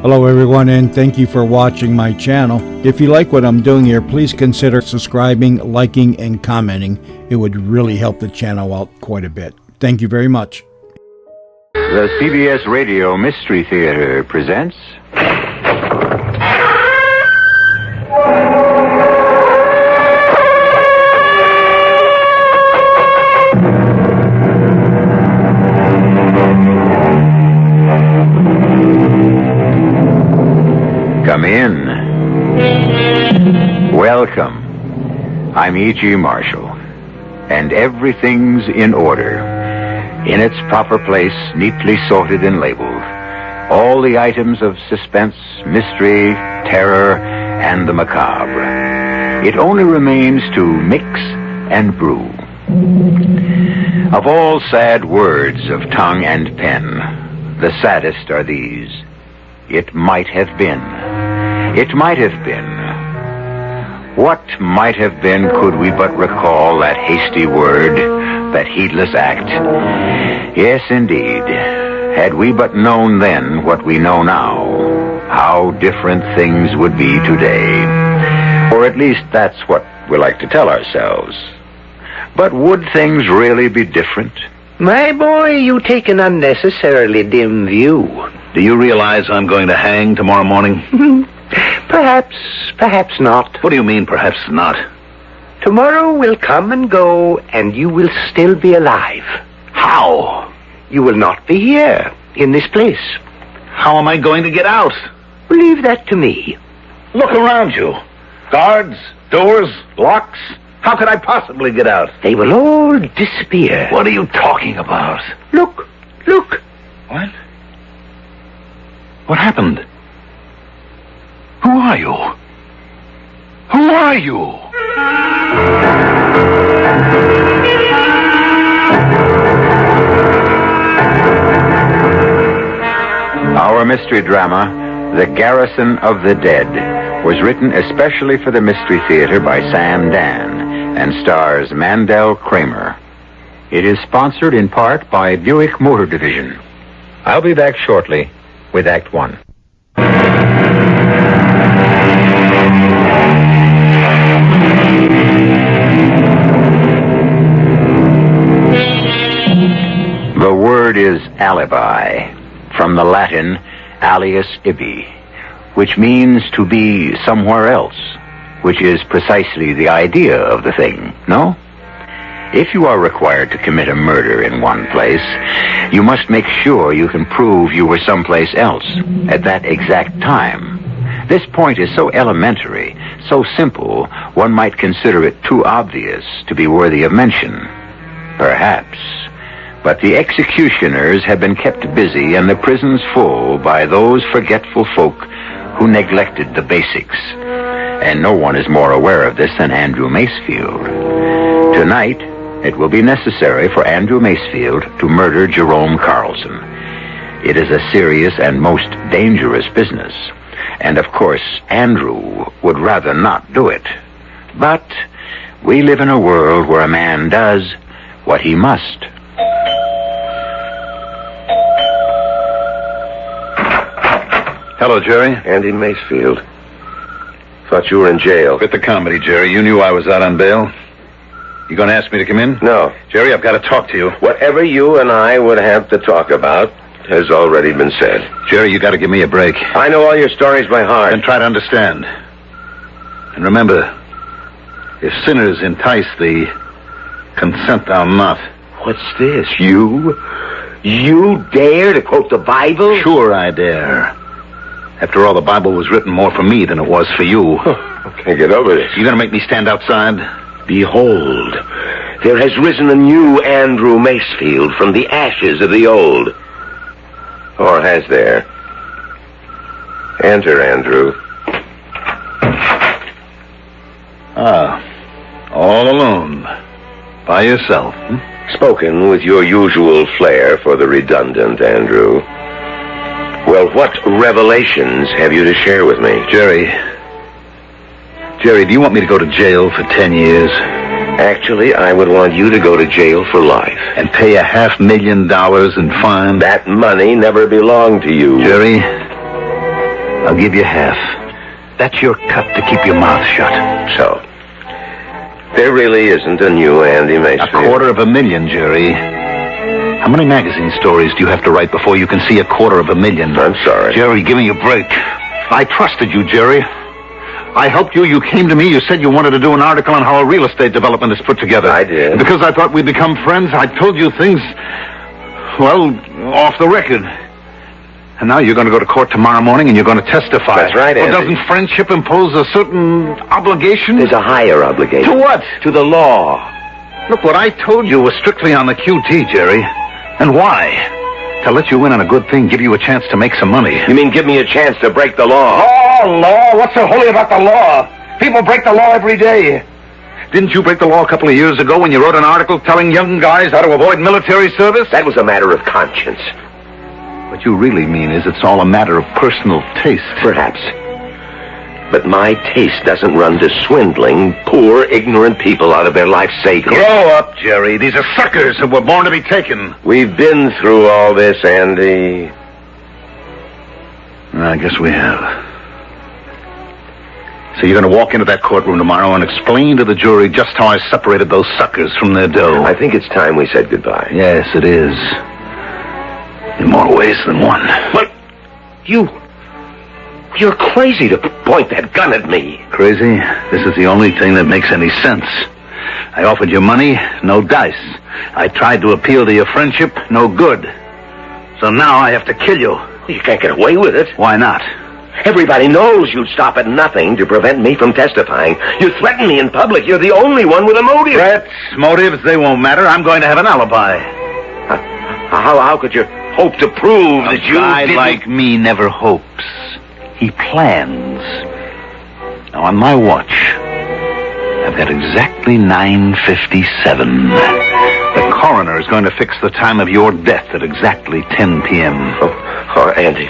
Hello everyone, and thank you for watching my channel. If you like what I'm doing here, please consider subscribing, liking, and commenting. It would really help the channel out quite a bit. Thank you very much. The CBS Radio Mystery Theater presents... Come in. Welcome. I'm E.G. Marshall, and everything's in order. In its proper place, neatly sorted and labeled. All the items of suspense, mystery, terror, and the macabre. It only remains to mix and brew. Of all sad words of tongue and pen, the saddest are these. It might have been. It might have been. What might have been could we but recall that hasty word, that heedless act? Yes, indeed. Had we but known then what we know now, how different things would be today. Or at least that's what we like to tell ourselves. But would things really be different? My boy, you take an unnecessarily dim view. Do you realize I'm going to hang tomorrow morning? Perhaps not. What do you mean, perhaps not? Tomorrow will come and go, and you will still be alive. How? You will not be here, in this place. How am I going to get out? Leave that to me. Look around you. Guards, doors, locks. How could I possibly get out? They will all disappear. What are you talking about? Look. What? What happened? Who are you? Who are you? Our mystery drama, The Garrison of the Dead, was written especially for the Mystery Theater by Sam Dan and stars Mandel Kramer. It is sponsored in part by Buick Motor Division. I'll be back shortly with Act 1. The word is alibi, from the Latin alias ibi, which means to be somewhere else, which is precisely the idea of the thing, no? If you are required to commit a murder in one place, you must make sure you can prove you were someplace else at that exact time. This point is so elementary, so simple, one might consider it too obvious to be worthy of mention. Perhaps. But the executioners have been kept busy and the prisons full by those forgetful folk who neglected the basics. And no one is more aware of this than Andrew Macefield. Tonight, it will be necessary for Andrew Macefield to murder Jerome Carlson. It is a serious and most dangerous business. And of course, Andrew would rather not do it. But we live in a world where a man does what he must. Hello, Jerry. Andy Macefield. Thought you were in jail. Quit the comedy, Jerry. You knew I was out on bail. You going to ask me to come in? No. Jerry, I've got to talk to you. Whatever you and I would have to talk about has already been said. Jerry, you got to give me a break. I know all your stories by heart. Then try to understand. And remember, if sinners entice thee, consent thou not. What's this? You dare to quote the Bible? Sure I dare. After all, the Bible was written more for me than it was for you. I can't get over this. You gonna make me stand outside? Behold, there has risen a new Andrew Macefield from the ashes of the old. Or has there? Enter, Andrew. Ah, all alone. By yourself. Spoken with your usual flair for the redundant, Andrew. Well, what revelations have you to share with me? Jerry, do you want me to go to jail for 10 years? Actually, I would want you to go to jail for life. And pay $500,000 in fine? That money never belonged to you. Jerry, I'll give you half. That's your cut to keep your mouth shut. So, there really isn't a new Andy Macefield. $250,000, Jerry. How many magazine stories do you have to write before you can see $250,000? I'm sorry. Jerry, give me a break. I trusted you, Jerry. I helped you. You came to me. You said you wanted to do an article on how a real estate development is put together. I did. And because I thought we'd become friends, I told you things, well, off the record. And now you're going to go to court tomorrow morning and you're going to testify. That's right, Andy. Well, doesn't friendship impose a certain obligation? There's a higher obligation. To what? To the law. Look, what I told you was strictly on the QT, Jerry. And why? To let you in on a good thing, give you a chance to make some money. You mean give me a chance to break the law? Law? What's so holy about the law? People break the law every day. Didn't you break the law a couple of years ago when you wrote an article telling young guys how to avoid military service? That was a matter of conscience. What you really mean is it's all a matter of personal taste. Perhaps. But my taste doesn't run to swindling poor, ignorant people out of their life savings. Grow up, Jerry. These are suckers who were born to be taken. We've been through all this, Andy. I guess we have. So you're going to walk into that courtroom tomorrow and explain to the jury just how I separated those suckers from their dough. I think it's time we said goodbye. Yes, it is. In more ways than one. But you're crazy to point that gun at me. Crazy? This is the only thing that makes any sense. I offered you money, no dice. I tried to appeal to your friendship, no good. So now I have to kill you. You can't get away with it. Why not? Everybody knows you'd stop at nothing to prevent me from testifying. You threaten me in public. You're the only one with a motive. Threats, motives, they won't matter. I'm going to have an alibi. How could you hope to prove that you A guy didn't... like me never hopes. He plans. Now, on my watch, I've got exactly 9:57. The coroner is going to fix the time of your death at exactly 10 p.m. Oh, Andy,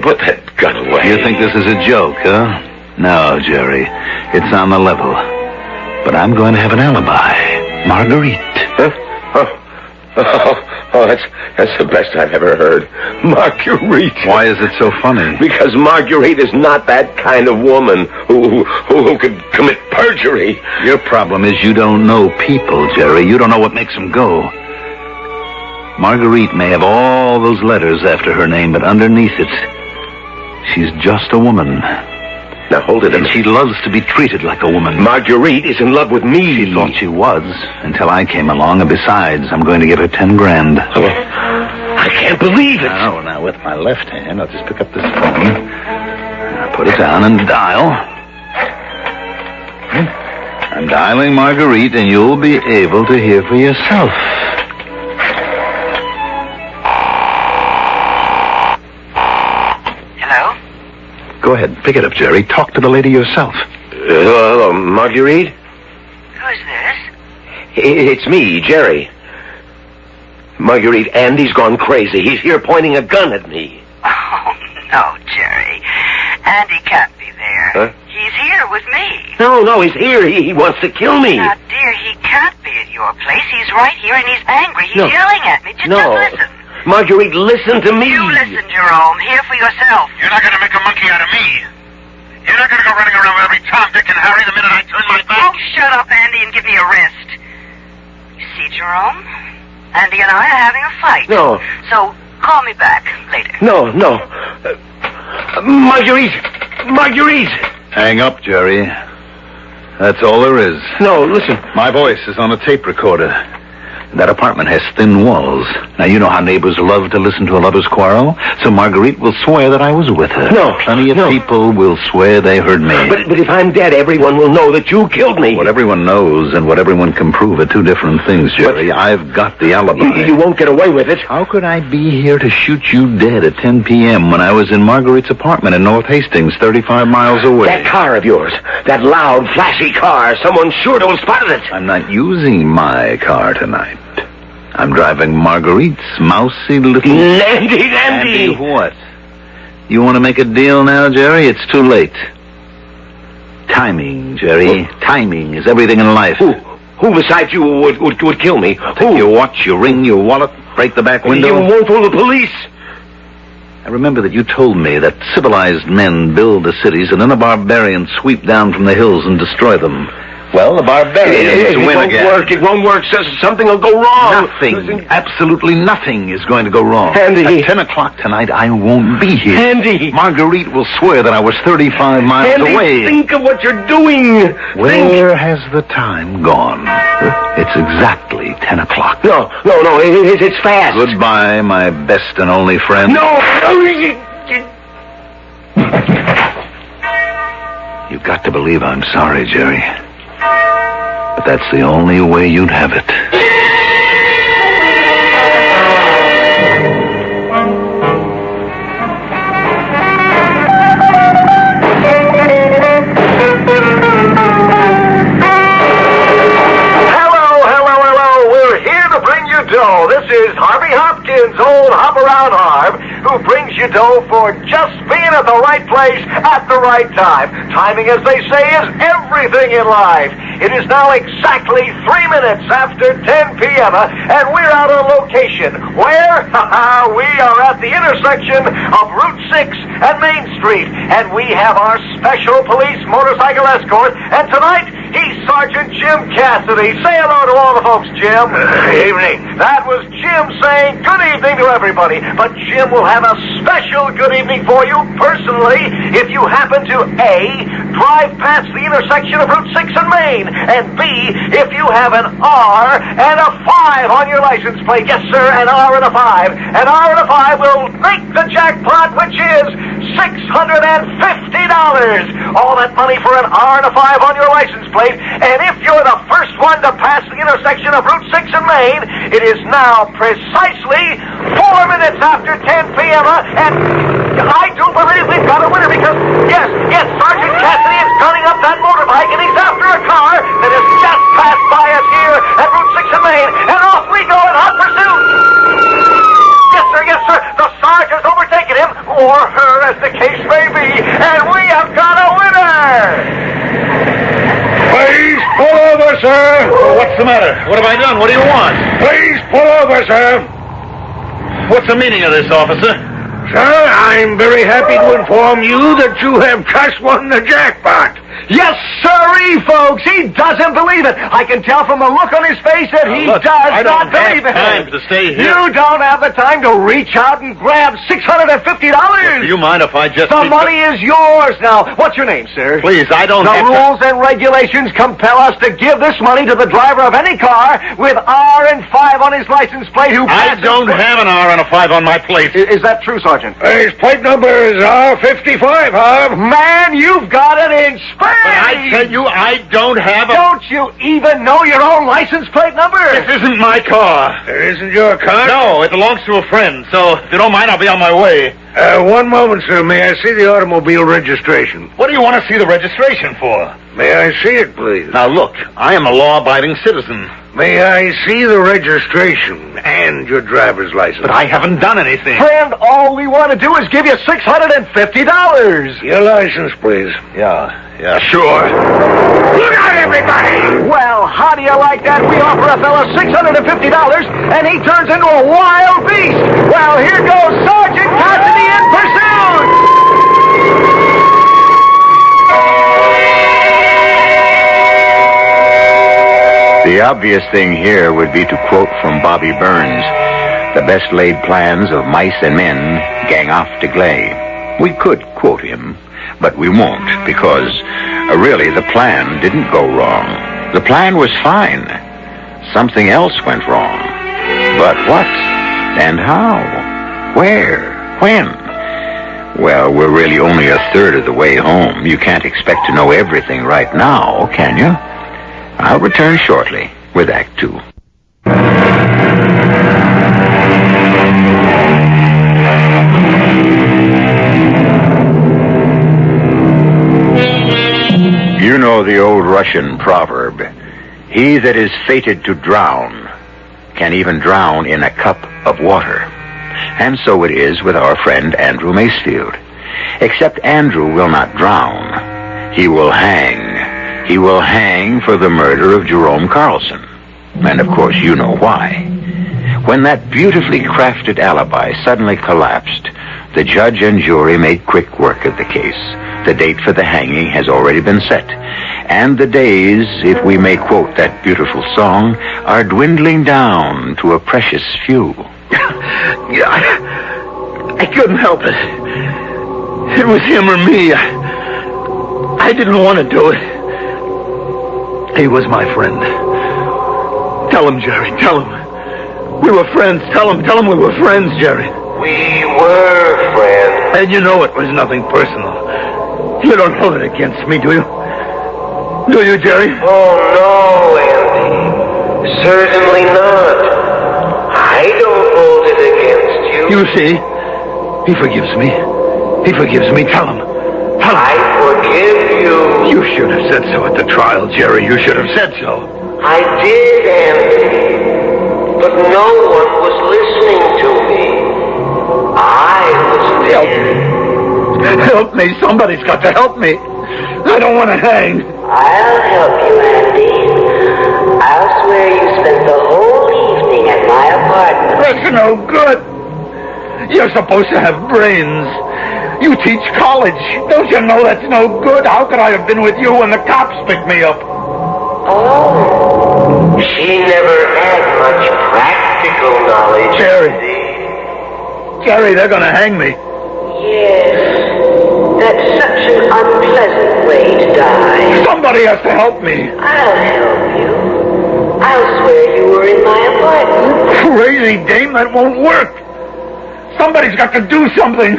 put that gun away. You think this is a joke, huh? No, Jerry. It's on the level. But I'm going to have an alibi. Marguerite. Huh? Oh, that's the best I've ever heard. Marguerite. Why is it so funny? Because Marguerite is not that kind of woman who could commit perjury. Your problem is you don't know people, Jerry. You don't know what makes them go. Marguerite may have all those letters after her name, but underneath it, she's just a woman. Now, hold it a And minute. she loves to be treated like a woman. Marguerite is in love with me. She thought she was, until I came along, and besides, I'm going to give her 10 grand. Oh, I can't believe it. Now, with my left hand, I'll just pick up this phone. I'll put it down and dial. I'm dialing Marguerite, and you'll be able to hear for yourself. Hello? Go ahead, pick it up, Jerry. Talk to the lady yourself. Hello, Marguerite? Who is this? It's me, Jerry. Marguerite, Andy's gone crazy. He's here pointing a gun at me. Oh, no, Jerry. Andy can't be there. Huh? He's here with me. No, he's here. He wants to kill me. Now, dear, he can't be at your place. He's right here and he's angry. He's No. yelling at me. Just listen. Marguerite, listen to me. You listen, Jerome. Hear for yourself. You're not going to make a monkey out of me. You're not going to go running around with every Tom, Dick, and Harry the minute I turn my back. Oh, shut up, Andy, and give me a rest. You see, Jerome? Andy and I are having a fight. No. So, call me back later. No. Marguerite! Hang up, Jerry. That's all there is. No, listen. My voice is on a tape recorder. That apartment has thin walls. Now, you know how neighbors love to listen to a lover's quarrel, so Marguerite will swear that I was with her. No, Plenty of no. people will swear they heard me. But if I'm dead, everyone will know that you killed me. What everyone knows and what everyone can prove are two different things, Jerry. I've got the alibi. You won't get away with it. How could I be here to shoot you dead at 10 p.m. when I was in Marguerite's apartment in North Hastings, 35 miles away? That car of yours, that loud, flashy car, someone's sure to have spotted it. I'm not using my car tonight. I'm driving Marguerite's mousy little... Andy! What? You want to make a deal now, Jerry? It's too late. Timing, Jerry. Timing is everything in life. Who besides you would kill me? Take your watch, your ring, your wallet, break the back window. You won't fool the police. I remember that you told me that civilized men build the cities and then the barbarians sweep down from the hills and destroy them. Well, the barbarians win again. It won't work. Something will go wrong. Nothing, absolutely nothing is going to go wrong. Andy. At 10 o'clock tonight, I won't be here. Andy. Marguerite will swear that I was 35 miles away. Andy, think of what you're doing. Where has the time gone? It's exactly 10 o'clock. No, it's fast. Goodbye, my best and only friend. No. You've got to believe I'm sorry, Jerry. But that's the only way you'd have it. Hello. We're here to bring you dough. This is Harvey Hopkins, old Hop Around Harv, who brings you dough for just being at the right place at the right time. Timing, as they say, is everything in life. It is now exactly 3 minutes after 10 p.m., and we're out on location. Where? We are at the intersection of Route 6 and Main Street, and we have our special police motorcycle escort, and tonight, he's Sergeant Jim Cassidy. Say hello to all the folks, Jim. Evening. That was Jim saying good evening to everybody, but Jim will have a special good evening for you personally if you happen to A, drive past the intersection of Route 6 and Main, and B, if you have an R and a 5 on your license plate. Yes, sir, an R and a 5. An R and a 5 will make the jackpot, which is $650. All that money for an R and a 5 on your license plate. And if you're the first one to pass the intersection of Route 6 and Main, it is now precisely 4 minutes after 10 p.m. And I do believe we've got a winner because, yes, Sergeant Cassidy is gunning up that motorbike and he's after a car that has just passed by us here at Route 6 and Main. And off we go in hot pursuit. Yes, sir. The sergeant's overtaken him, or her, as the case may be, and we have got a winner! Please pull over, sir. What's the matter? What have I done? What do you want? Please pull over, sir. What's the meaning of this, officer? Sir, I'm very happy to inform you that you have just won the jackpot. Yes, sirree, folks. He doesn't believe it. I can tell from the look on his face that he Look, does I not don't have believe it. time to stay here. You don't have the time to reach out and grab $650. Do you mind if I just... The money is yours now. What's your name, sir? Please, I don't The have rules and regulations compel us to give this money to the driver of any car with R and 5 on his license plate who I passes... don't have an R and a 5 on my plate. Is that true, Sergeant? His plate number is R55, Harv. Man, you've got it in spades! But I tell you, I don't have a... Don't you even know your own license plate number? This isn't my car. It isn't your car? No, it belongs to a friend, so if you don't mind, I'll be on my way. One moment, sir. May I see the automobile registration? What do you want to see the registration for? May I see it, please? Now, look, I am a law-abiding citizen. May I see the registration and your driver's license? But I haven't done anything. Friend, all we want to do is give you $650. Your license, please. Yeah, sure. Look out, everybody! Well, how do you like that? We offer a fella $650, and he turns into a wild beast. Well, here goes Sergeant Cassidy in pursuit. The obvious thing here would be to quote from Bobby Burns, "The best laid plans of mice and men gang off to gley." We could quote him, but we won't, because really the plan didn't go wrong. The plan was fine. Something else went wrong. But what? And how? Where? When? Well, we're really only a third of the way home. You can't expect to know everything right now, can you? I'll return shortly with Act 2. You know the old Russian proverb, "He that is fated to drown can even drown in a cup of water." And so it is with our friend Andrew Macefield. Except Andrew will not drown. He will hang. He will hang for the murder of Jerome Carlson. And of course you know why. When that beautifully crafted alibi suddenly collapsed, The judge and jury made quick work of the case. The date for the hanging has already been set. And the days, if we may quote that beautiful song, are dwindling down to a precious few. Yeah, I couldn't help it. It was him or me. I didn't want to do it. He was my friend. Tell him, Jerry, tell him. We were friends. Tell him we were friends, Jerry. We were friends. And you know it was nothing personal. You don't hold it against me, do you? Do you, Jerry? Oh, no, Andy. Certainly not. I don't hold it against you. You see, he forgives me. He forgives me. Tell him. Tell him. I forgive you. You should have said so at the trial, Jerry. You should have said so. I did, Andy. But no one was listening to me. I was dead. Help me. Somebody's got to help me. I don't want to hang. I'll help you, Andy. I'll swear you spent the whole evening at my apartment. That's no good. You're supposed to have brains. You teach college. Don't you know that's no good? How could I have been with you when the cops picked me up? Oh. She never had much practical knowledge. Jerry, they're going to hang me. Yes. That's such an unpleasant way to die. Somebody has to help me. I'll help you. I'll swear you were in my apartment. Crazy dame, that won't work. Somebody's got to do something.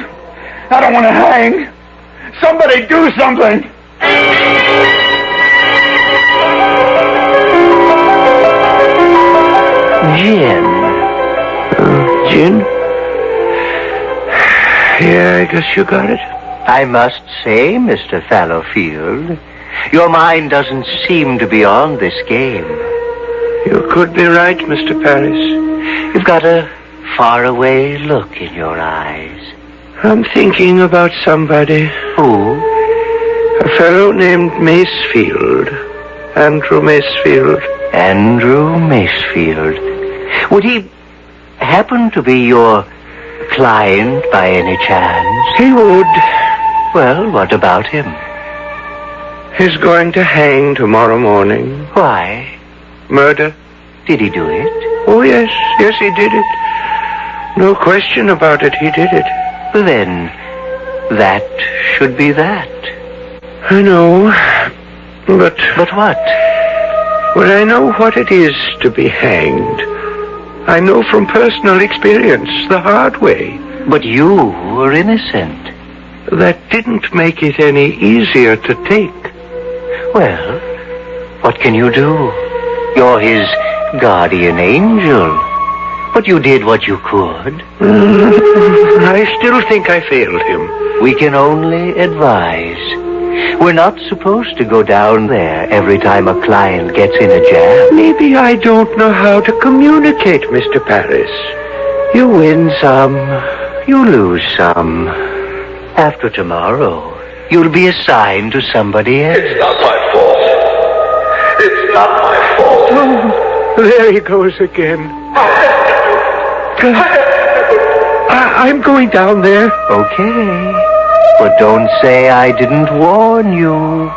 I don't want to hang. Somebody do something. Gin? Yeah, I guess you got it. I must say, Mr. Fallowfield, your mind doesn't seem to be on this game. You could be right, Mr. Paris. You've got a faraway look in your eyes. I'm thinking about somebody. Who? A fellow named Macefield. Andrew Macefield. Andrew Macefield. Would he happen to be your client by any chance? He would. Well, what about him? He's going to hang tomorrow morning. Why? Murder. Did he do it? Oh, yes. Yes, he did it. No question about it, he did it. Then that should be that. I know. But what? Well, I know what it is to be hanged. I know from personal experience, the hard way. But you were innocent. That didn't make it any easier to take. Well, what can you do? You're his guardian angel. But you did what you could. I still think I failed him. We can only advise. We're not supposed to go down there every time a client gets in a jam. Maybe I don't know how to communicate, Mr. Paris. You win some, you lose some. After tomorrow, you'll be assigned to somebody else. It's not my fault. It's not my fault. Oh, there he goes again. I'm going down there. Okay. But don't say I didn't warn you.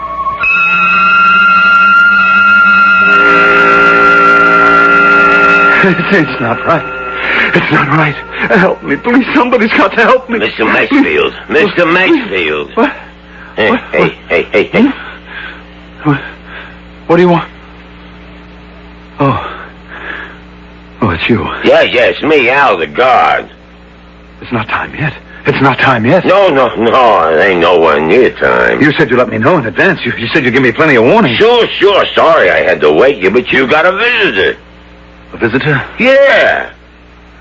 It's not right. It's not right. Help me, please. Somebody's got to help me. Mr. Maxfield. Mr. Maxfield. What? Hey, What? hey. What do you want? Oh, it's you. Yes, me, Al, the guard. It's not time yet. It's not time yet. No, it ain't nowhere near time. You said you'd let me know in advance. You said you'd give me plenty of warning. Sure. Sorry I had to wake you, but you got a visitor. A visitor? Yeah.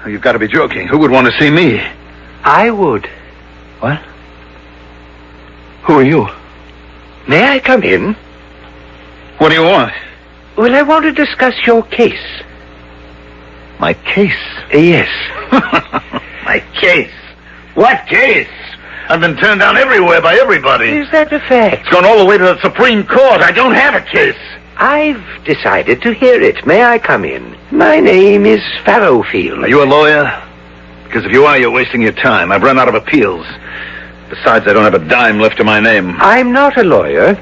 Oh, you've got to be joking. Who would want to see me? I would. What? Who are you? May I come in? What do you want? Well, I want to discuss your case. My case? Yes. My case? What case? I've been turned down everywhere by everybody. Is that a fact? It's gone all the way to the Supreme Court. I don't have a case. I've decided to hear it. May I come in? My name is Fallowfield. Are you a lawyer? Because if you are, you're wasting your time. I've run out of appeals. Besides, I don't have a dime left to my name. I'm not a lawyer.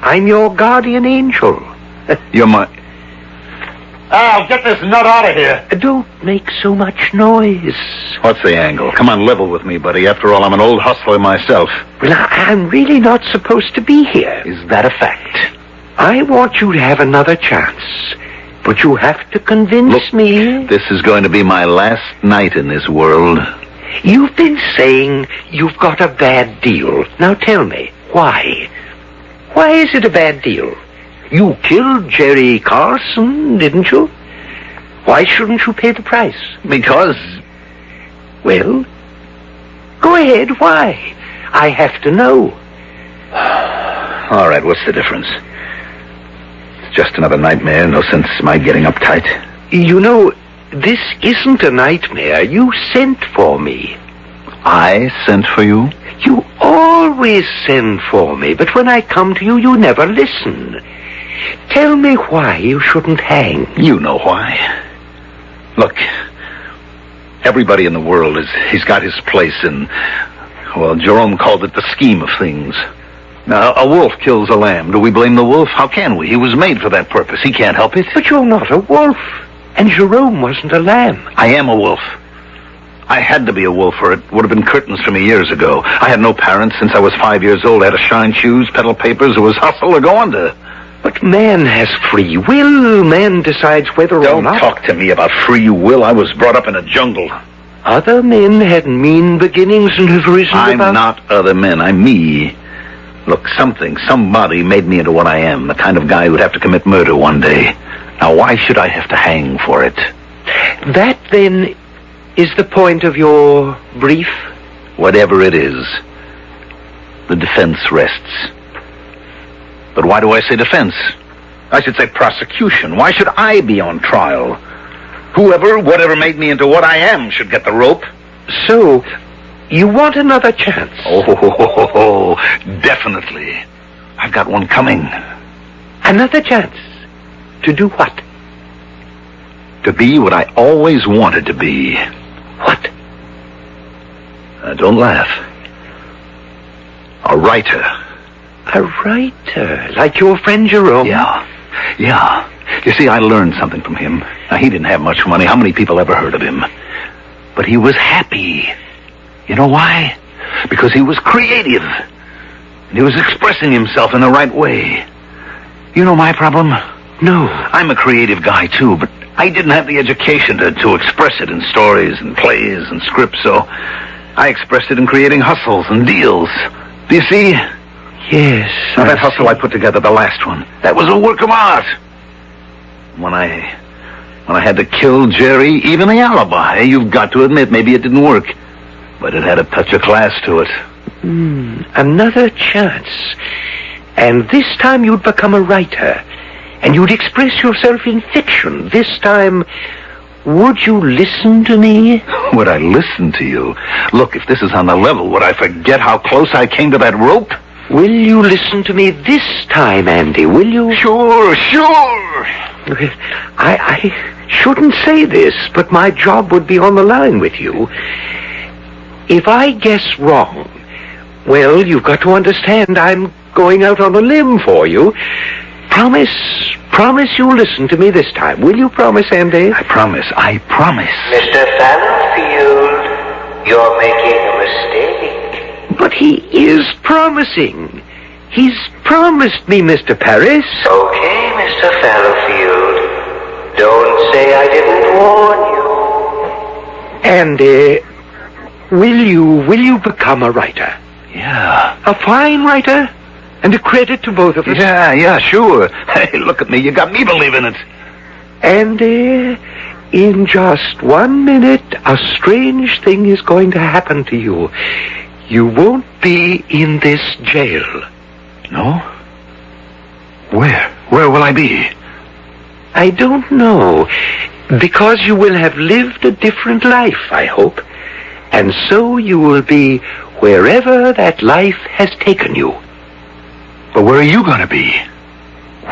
I'm your guardian angel. You're my... Al, get this nut out of here. Don't make so much noise. What's the angle? Come on, level with me, buddy. After all, I'm an old hustler myself. Well, I'm really not supposed to be here. Is that a fact? I want you to have another chance. But you have to convince me. This is going to be my last night in this world. You've been saying you've got a bad deal. Now tell me, why? Why is it a bad deal? You killed Jerry Carson, didn't you? Why shouldn't you pay the price? Because... Well, go ahead, why? I have to know. All right, what's the difference? It's just another nightmare, no sense my getting uptight. You know, this isn't a nightmare. You sent for me. I sent for you? You always send for me, but when I come to you, you never listen. Tell me why you shouldn't hang. You know why. Look, everybody in the world he's got his place in, well, Jerome called it the scheme of things. Now, a wolf kills a lamb. Do we blame the wolf? How can we? He was made for that purpose. He can't help it. But you're not a wolf. And Jerome wasn't a lamb. I am a wolf. I had to be a wolf, or it would have been curtains for me years ago. I had no parents since I was 5 years old. I had to shine shoes, peddle papers. It was hustle or go under. But man has free will. Man decides whether or not... Don't talk to me about free will. I was brought up in a jungle. Other men had mean beginnings and have risen I'm not other men. I'm me. Look, somebody made me into what I am, the kind of guy who'd have to commit murder one day. Now, why should I have to hang for it? That, then, is the point of your brief? Whatever it is, the defense rests. But why do I say defense? I should say prosecution. Why should I be on trial? Whatever made me into what I am should get the rope. So, you want another chance? Oh, definitely. I've got one coming. Another chance? To do what? To be what I always wanted to be. What? Don't laugh. A writer. A writer? Like your friend Jerome? Yeah. You see, I learned something from him. Now, he didn't have much money. How many people ever heard of him? But he was happy. You know why? Because he was creative. And he was expressing himself in the right way. You know my problem? No. I'm a creative guy, too, but I didn't have the education to express it in stories and plays and scripts, so I expressed it in creating hustles and deals. Do you see? Yes. Now, that hustle I put together, the last one, that was a work of art. When I had to kill Jerry, even the alibi, you've got to admit, maybe it didn't work. But it had a touch of class to it. Another chance. And this time you'd become a writer. And you'd express yourself in fiction. This time, would you listen to me? Would I listen to you? Look, if this is on the level, would I forget how close I came to that rope? Will you listen to me this time, Andy? Will you? Sure. I shouldn't say this, but my job would be on the line with you. If I guess wrong, well, you've got to understand I'm going out on a limb for you. Promise you'll listen to me this time. Will you promise, Andy? I promise. Mr. Fallonfield, you're making a mistake. But he is promising. He's promised me, Mr. Paris. Okay, Mr. Fallonfield. Don't say I didn't warn you. Andy, will you become a writer? Yeah. A fine writer? And a credit to both of us. Yeah, sure. Hey, look at me. You got me believing it. And in just 1 minute, a strange thing is going to happen to you. You won't be in this jail. No? Where? Where will I be? I don't know. Because you will have lived a different life, I hope. And so you will be wherever that life has taken you. But where are you going to be?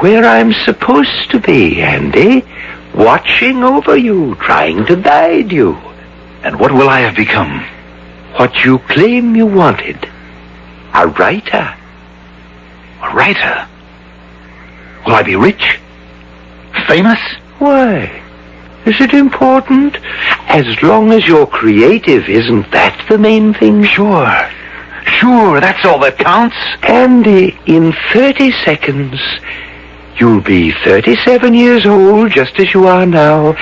Where I'm supposed to be, Andy. Watching over you, trying to guide you. And what will I have become? What you claim you wanted. A writer. A writer? Will I be rich? Famous? Why? Is it important? As long as you're creative, isn't that the main thing? Sure, that's all that counts. Andy, in 30 seconds, you'll be 37 years old, just as you are now.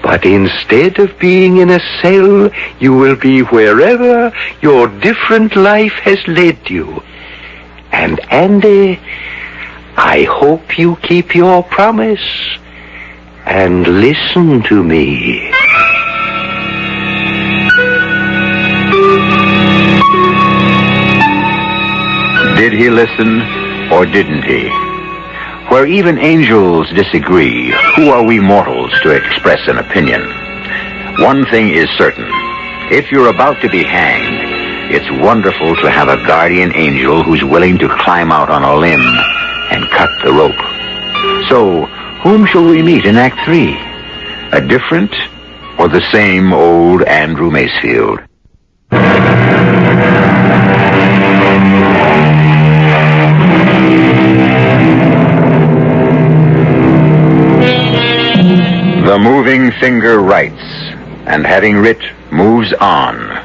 But instead of being in a cell, you will be wherever your different life has led you. And Andy, I hope you keep your promise and listen to me. Did he listen or didn't he? Where even angels disagree, who are we mortals to express an opinion? One thing is certain. If you're about to be hanged, it's wonderful to have a guardian angel who's willing to climb out on a limb and cut the rope. So, whom shall we meet in Act 3? A different or the same old Andrew Macefield? The moving finger writes, and having writ, moves on.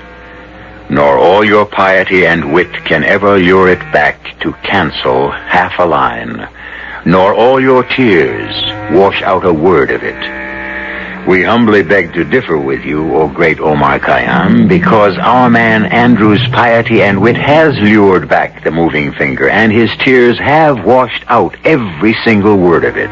Nor all your piety and wit can ever lure it back to cancel half a line, nor all your tears wash out a word of it. We humbly beg to differ with you, O great Omar Khayyam, because our man Andrew's piety and wit has lured back the moving finger, and his tears have washed out every single word of it.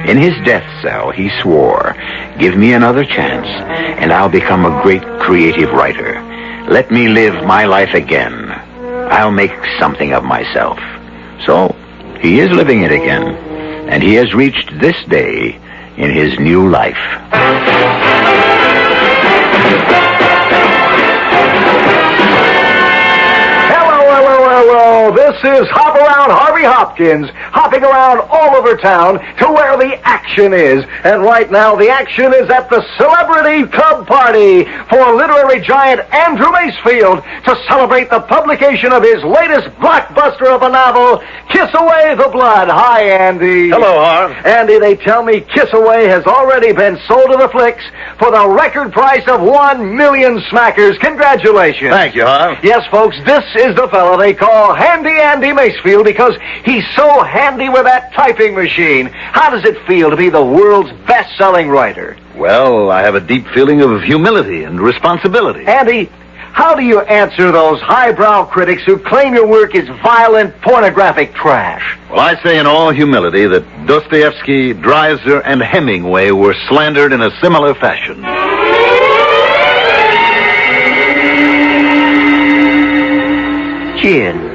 In his death cell, he swore, "Give me another chance, and I'll become a great creative writer. Let me live my life again. I'll make something of myself." So, he is living it again, and he has reached this day in his new life. Hello, this is Hop Around Harvey Hopkins, hopping around all over town to where the action is. And right now, the action is at the Celebrity Club Party for literary giant Andrew Macefield to celebrate the publication of his latest blockbuster of a novel, Kiss Away the Blood. Hi, Andy. Hello, Harv. Andy, they tell me Kiss Away has already been sold to the flicks for the record price of 1 million smackers. Congratulations. Thank you, Harv. Yes, folks, this is the fellow they call Handy Andy Macefield because he's so handy with that typing machine. How does it feel to be the world's best-selling writer? Well, I have a deep feeling of humility and responsibility. Andy, how do you answer those highbrow critics who claim your work is violent, pornographic trash? Well, I say in all humility that Dostoevsky, Dreiser, and Hemingway were slandered in a similar fashion. Gin.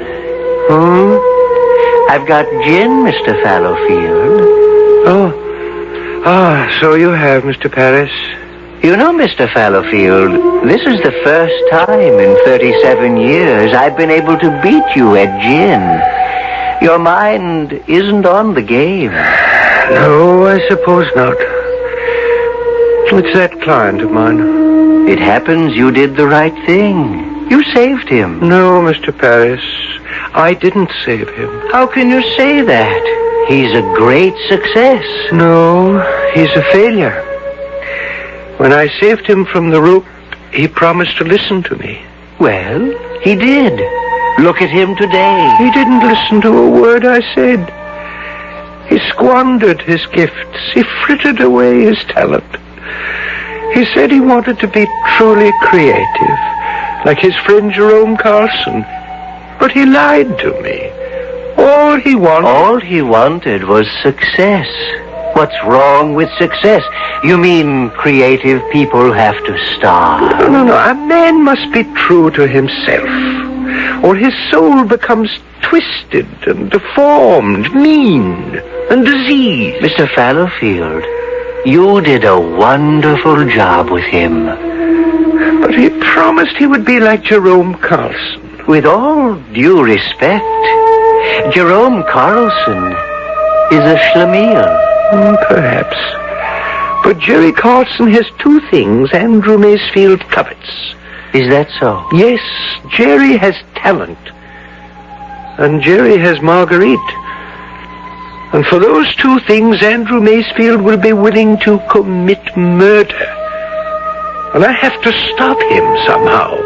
I've got gin, Mr. Fallowfield. So you have, Mr. Paris. You know, Mr. Fallowfield, this is the first time in 37 years I've been able to beat you at gin. Your mind isn't on the game. No, I suppose not. It's that client of mine. It happens you did the right thing. You saved him. No, Mr. Paris. I didn't save him. How can you say that? He's a great success. No, he's a failure. When I saved him from the rope, he promised to listen to me. Well, he did. Look at him today. He didn't listen to a word I said. He squandered his gifts. He frittered away his talent. He said he wanted to be truly creative, like his friend Jerome Carlson. But he lied to me. All he wanted was success. What's wrong with success? You mean creative people have to starve? No. A man must be true to himself, or his soul becomes twisted and deformed, mean and diseased. Mr. Fallowfield, you did a wonderful job with him. But he promised he would be like Jerome Carlson. With all due respect, Jerome Carlson is a schlemiel. Perhaps. But Jerry Carson has two things Andrew Macefield covets. Is that so? Yes, Jerry has talent. And Jerry has Marguerite. And for those two things, Andrew Macefield will be willing to commit murder. And I have to stop him somehow.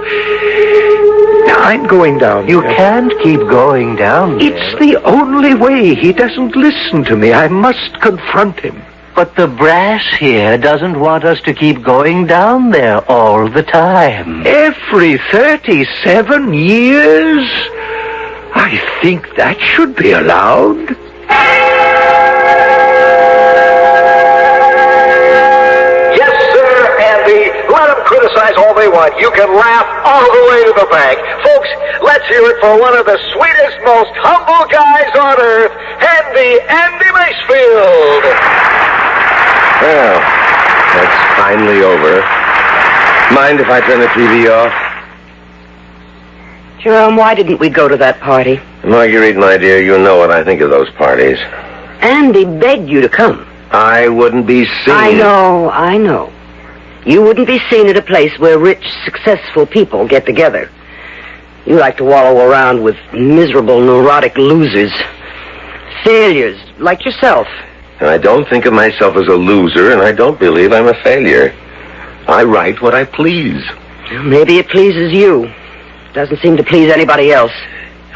Now, I'm going down. You can't keep going down there. It's the only way. He doesn't listen to me. I must confront him. But the brass here doesn't want us to keep going down there all the time. Every 37 years? I think that should be allowed. Yes, sir, Andy. Let them criticize all they want. You can laugh all the way to the bank. Folks, let's hear it for one of the sweetest, most humble guys on earth, Andy Macefield. Well, that's finally over. Mind if I turn the TV off? Jerome, why didn't we go to that party? Marguerite, my dear, you know what I think of those parties. Andy begged you to come. I wouldn't be seen. I know. You wouldn't be seen at a place where rich, successful people get together. You like to wallow around with miserable, neurotic losers. Failures, like yourself. And I don't think of myself as a loser, and I don't believe I'm a failure. I write what I please. Maybe it pleases you. Doesn't seem to please anybody else.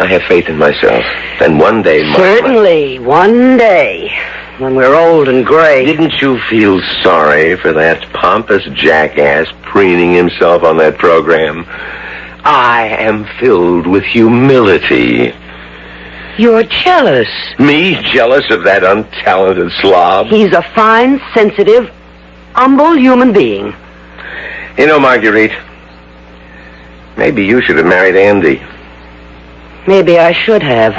I have faith in myself. And one day... Certainly, one day, when we're old and gray. Didn't you feel sorry for that pompous jackass preening himself on that program? I am filled with humility. You're jealous. Me jealous of that untalented slob? He's a fine, sensitive, humble human being. You know, Marguerite, maybe you should have married Andy. Maybe I should have.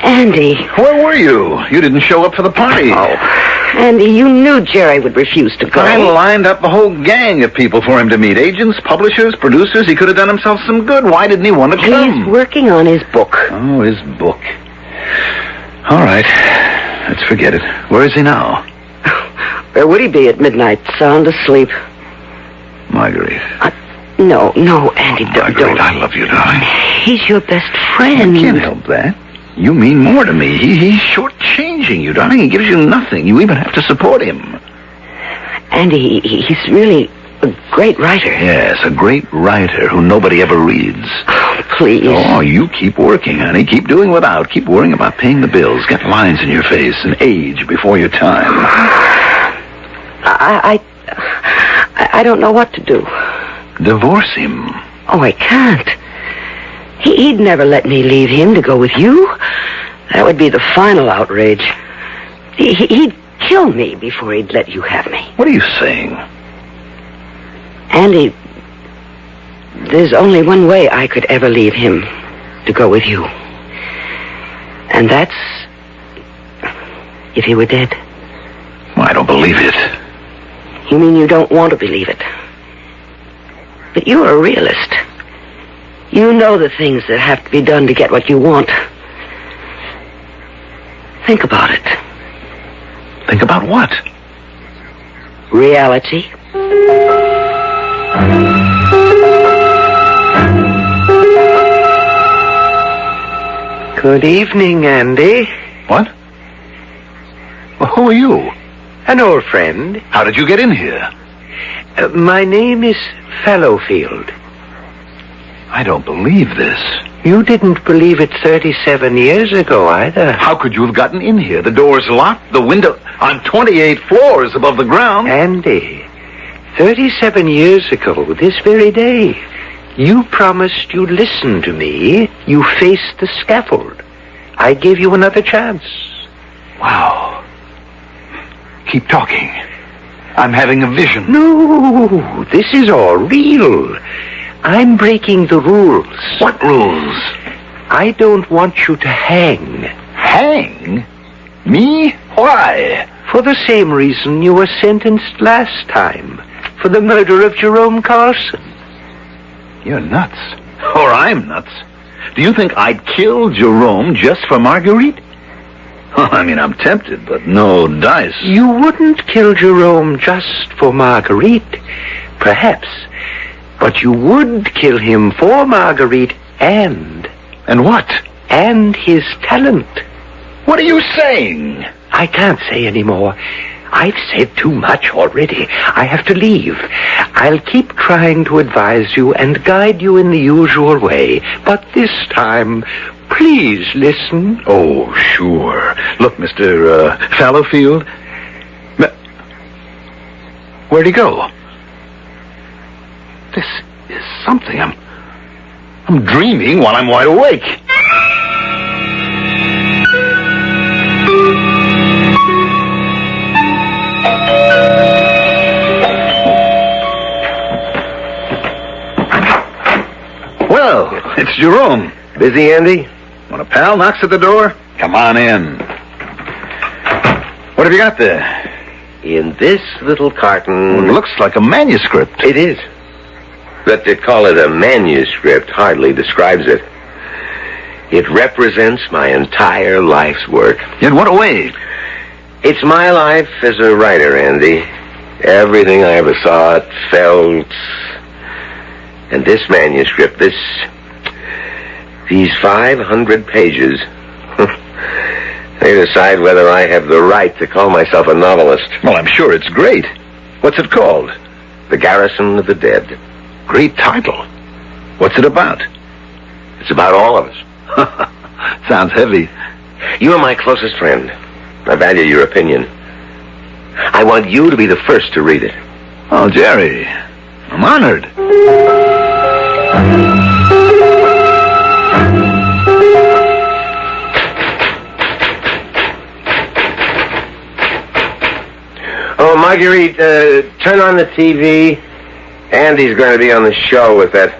Andy. Where were you? You didn't show up for the party. Oh, Andy, you knew Jerry would refuse to go. I lined up a whole gang of people for him to meet. Agents, publishers, producers. He could have done himself some good. Why didn't he want to come? He's working on his book. Oh, his book. All right. Let's forget it. Where is he now? Where would he be at midnight? Sound asleep. Marguerite. No, Andy, Marguerite, don't. I love you, darling. He's your best friend. I can't help that. You mean more to me. He's shortchanging you, darling. He gives you nothing. You even have to support him. Andy, he's really a great writer. Yes, a great writer who nobody ever reads. Oh, please. Oh, you keep working, honey. Keep doing without. Keep worrying about paying the bills. Get lines in your face and age before your time. I don't know what to do. Divorce him. Oh, I can't. He'd never let me leave him to go with you. That would be the final outrage. He'd kill me before he'd let you have me. What are you saying? Andy, there's only one way I could ever leave him to go with you. And that's if he were dead. Well, I don't believe it. You mean you don't want to believe it? But you're a realist. You know the things that have to be done to get what you want. Think about it. Think about what? Reality. Good evening, Andy. What? Well, who are you? An old friend. How did you get in here? My name is Fallowfield. I don't believe this. You didn't believe it 37 years ago, either. How could you have gotten in here? The door's locked, the window... on 28 floors above the ground. Andy, 37 years ago, this very day, you promised you'd listen to me. You faced the scaffold. I gave you another chance. Wow. Keep talking. I'm having a vision. No, this is all real. I'm breaking the rules. What rules? I don't want you to hang. Hang? Me? Why? For the same reason you were sentenced last time. For the murder of Jerome Carson. You're nuts. Or I'm nuts. Do you think I'd kill Jerome just for Marguerite? I mean, I'm tempted, but no dice. You wouldn't kill Jerome just for Marguerite, perhaps. But you would kill him for Marguerite and... And what? And his talent. What are you saying? I can't say any more. I've said too much already. I have to leave. I'll keep trying to advise you and guide you in the usual way. But this time, please listen. Oh, sure. Look, Mr. Fallowfield. Where'd he go? This is something. I'm dreaming while I'm wide awake. Well, it's Jerome. Busy, Andy? When a pal knocks at the door, come on in. What have you got there? In this little carton... Well, it looks like a manuscript. It is. But to call it a manuscript hardly describes it. It represents my entire life's work. In what way? It's my life as a writer, Andy. Everything I ever thought, felt... And this manuscript, these 500 pages, they decide whether I have the right to call myself a novelist. Well, I'm sure it's great. What's it called? The Garrison of the Dead. Great title. What's it about? It's about all of us. Sounds heavy. You are my closest friend. I value your opinion. I want you to be the first to read it. Oh, Jerry, I'm honored. Oh, Marguerite, turn on the TV. Andy's going to be on the show with that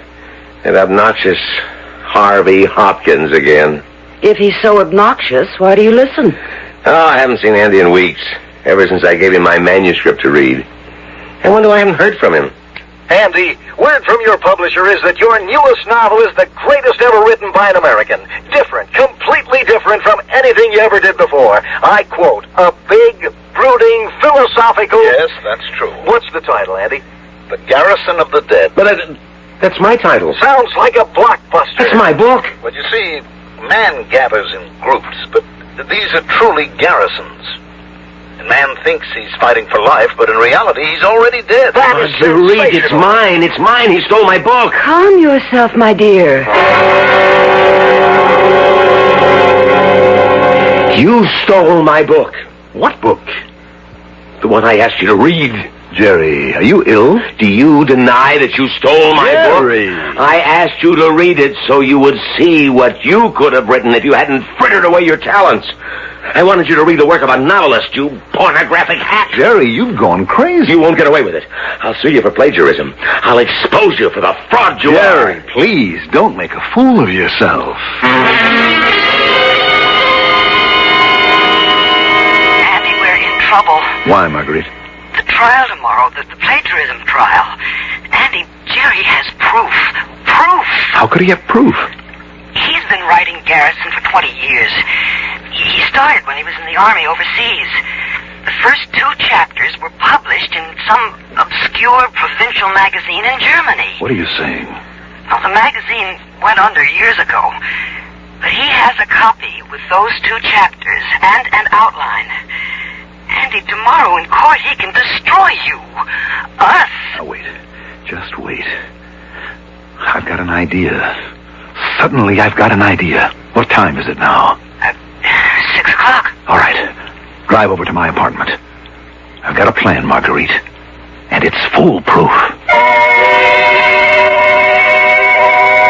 obnoxious Harvey Hopkins again. If he's so obnoxious, why do you listen? Oh, I haven't seen Andy in weeks, ever since I gave him my manuscript to read. I wonder I haven't heard from him. Andy, word from your publisher is that your newest novel is the greatest ever written by an American. Different, completely different from anything you ever did before. I quote, a big, brooding, philosophical... Yes, that's true. What's the title, Andy? The Garrison of the Dead. But that's my title. Sounds like a blockbuster. It's my book. Well, you see, man gathers in groups, but these are truly garrisons. And man thinks he's fighting for life, but in reality, he's already dead. That is Marguerite, it's mine. It's mine. He stole my book. Calm yourself, my dear. You stole my book. What book? The one I asked you to read. Jerry, are you ill? Do you deny that you stole my Jerry. book? I asked you to read it so you would see what you could have written if you hadn't frittered away your talents. I wanted you to read the work of a novelist, you pornographic hack. Jerry, you've gone crazy. You won't get away with it. I'll sue you for plagiarism. I'll expose you for the fraud you Jerry, are. please, don't make a fool of yourself. Andy, we're in trouble. Why, Marguerite? The trial tomorrow, the plagiarism trial. Andy, Jerry has proof. Proof! How could he have proof? He's been writing Garrison for 20 years. He started when he was in the army overseas. The first 2 chapters were published in some obscure provincial magazine in Germany. What are you saying? Well, the magazine went under years ago. But he has a copy with those 2 chapters and an outline. Andy, tomorrow in court he can destroy you. Us. Now, wait. Just wait. I've got an idea. Suddenly I've got an idea. What time is it now? 6 o'clock. All right. Drive over to my apartment. I've got a plan, Marguerite. And it's foolproof.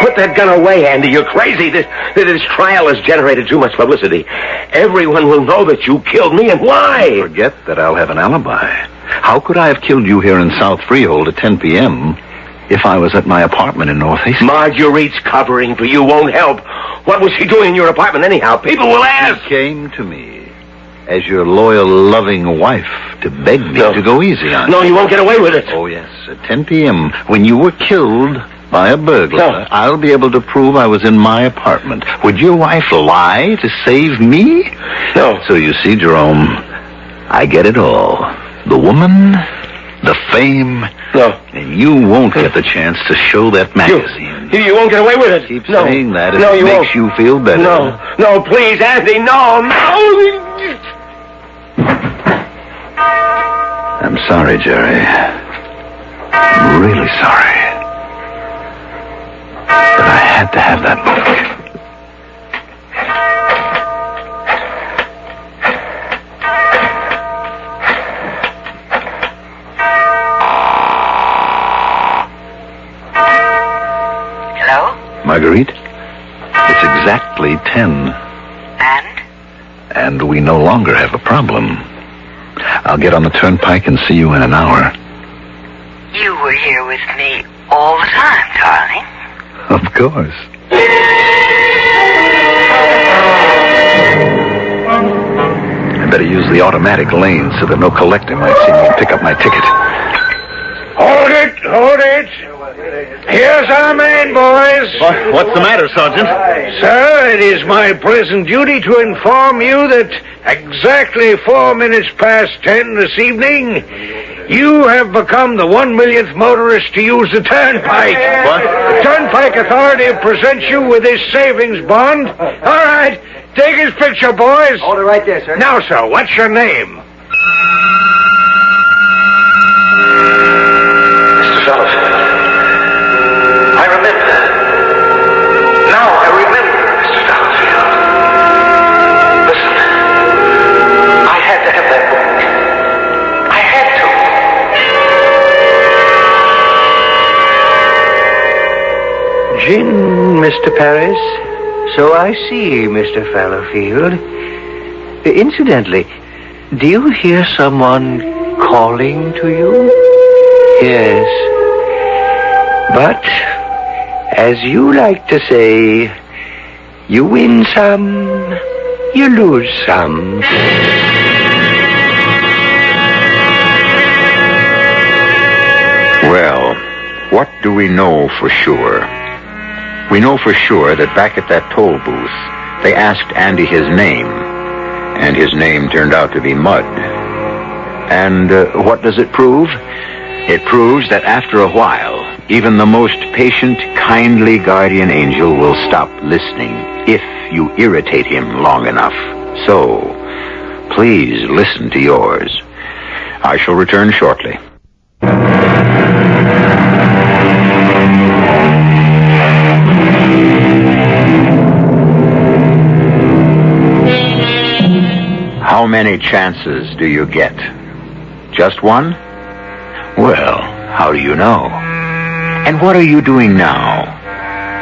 Put that gun away, Andy. You're crazy. This trial has generated too much publicity. Everyone will know that you killed me, and why? Forget that I'll have an alibi. How could I have killed you here in South Freehold at 10 p.m. if I was at my apartment in North Hastings? Marguerite's covering for you won't help. What was she doing in your apartment anyhow? People will ask. She came to me as your loyal, loving wife to beg me to go easy on you. No, you won't get away with it. Oh, yes. At 10 p.m., when you were killed, By a burglar. No. I'll be able to prove I was in my apartment. Would your wife lie to save me? No. So you see, Jerome, I get it all. The woman, the fame, No. and you won't get the chance to show that magazine. You won't get away with it. Keep No. saying that if No, it you makes won't. you feel better. No, please, Andy, no. I'm sorry, Jerry. I'm really sorry. But I had to have that book. Hello? Marguerite, it's exactly 10. And? And we no longer have a problem. I'll get on the turnpike and see you in an hour. You were here with me all the time, darling. Of course. I better use the automatic lane so that no collector might see me and pick up my ticket. Hold it! Here's our man, boys. What's the matter, Sergeant? Sir, it is my present duty to inform you that exactly 4 minutes past 10 this evening, you have become the 1 millionth motorist to use the turnpike. What? The Turnpike Authority presents you with this savings bond. All right, take his picture, boys. Hold it right there, sir. Now, sir, what's your name? Mr. Fellows, I remember. Now I remember, Mr. Fallowfield. Listen, I had to have that book. I had to. Gin, Mr. Paris. So I see, Mr. Fallowfield. Incidentally, do you hear someone calling to you? Yes. But, as you like to say, you win some, you lose some. Well, what do we know for sure? We know for sure that back at that toll booth, they asked Andy his name, and his name turned out to be Mud. And what does it prove? It proves that after a while, even the most patient, kindly guardian angel will stop listening if you irritate him long enough. So, please listen to yours. I shall return shortly. How many chances do you get? Just one? Well, how do you know? And what are you doing now?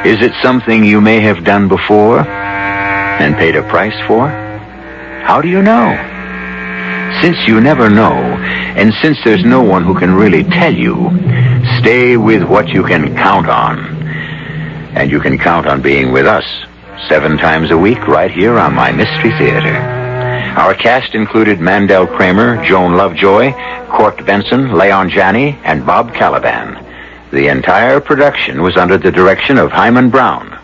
Is it something you may have done before and paid a price for? How do you know? Since you never know, and since there's no one who can really tell you, stay with what you can count on. And you can count on being with us 7 times a week right here on my Mystery Theater. Our cast included Mandel Kramer, Joan Lovejoy, Court Benson, Leon Janney, and Bob Caliban. The entire production was under the direction of Hyman Brown.